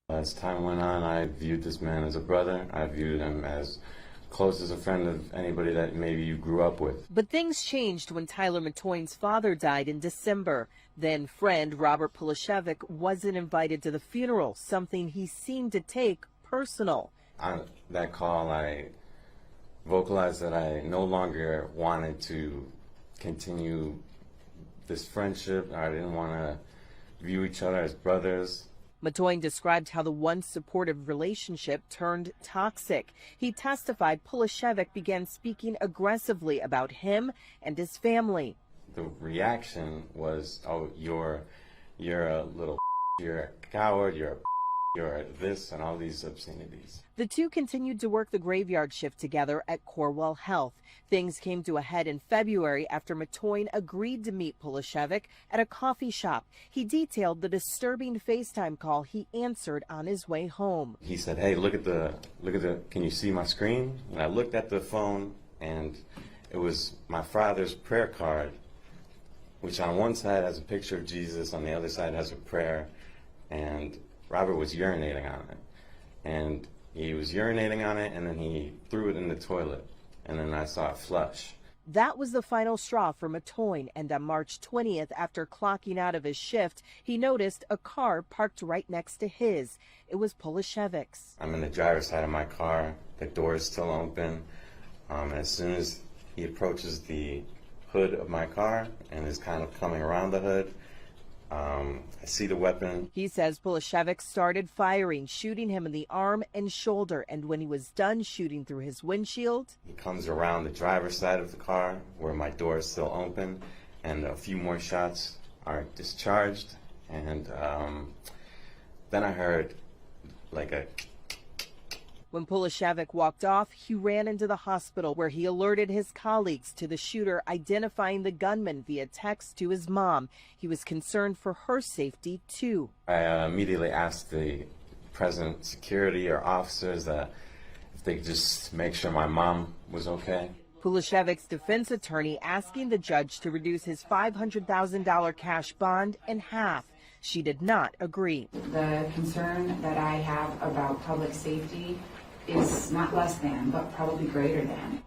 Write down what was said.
As time went on, I viewed this man as a brother. I viewed him as close as a friend of anybody that maybe you grew up with. But things changed when Tyler Matoine's father died in December. Then friend Robert Polashevik wasn't invited to the funeral, something he seemed to take personal. On that call, I vocalized that I no longer wanted to continue this friendship. I didn't want to view each other as brothers. Matoine described how the once supportive relationship turned toxic. He testified Polashevik began speaking aggressively about him and his family. The reaction was, "Oh, you're a little, you're a coward, you're this," and all these obscenities. The two continued to work the graveyard shift together at Corewell Health. Things came to a head in February after Matoine agreed to meet Polashevik at a coffee shop. He detailed the disturbing FaceTime call he answered on his way home. He said, "Hey, look at the, can you see my screen?" And I looked at the phone, and it was my father's prayer card, which on one side has a picture of Jesus, on the other side has a prayer, and Robert was urinating on it. And he was urinating on it, and then he threw it in the toilet, and then I saw it flush. That was the final straw for Matoine, and on March 20th, after clocking out of his shift, he noticed a car parked right next to his. It was Polashevik's. I'm in the driver's side of my car. The door is still open. As soon as he approaches the hood of my car and is kind of coming around the hood, I see the weapon. He says Polashevik started firing, shooting him in the arm and shoulder, and when he was done shooting through his windshield, He comes around the driver's side of the car where my door is still open, and a few more shots are discharged, and then I heard like a... When Polashevik walked off, he ran into the hospital where he alerted his colleagues to the shooter, identifying the gunman via text to his mom. He was concerned for her safety, too. I immediately asked the present security or officers that if they could just make sure my mom was okay. Polashevik's defense attorney asking the judge to reduce his $500,000 cash bond in half. She did not agree. The concern that I have about public safety is not less than, but probably greater than.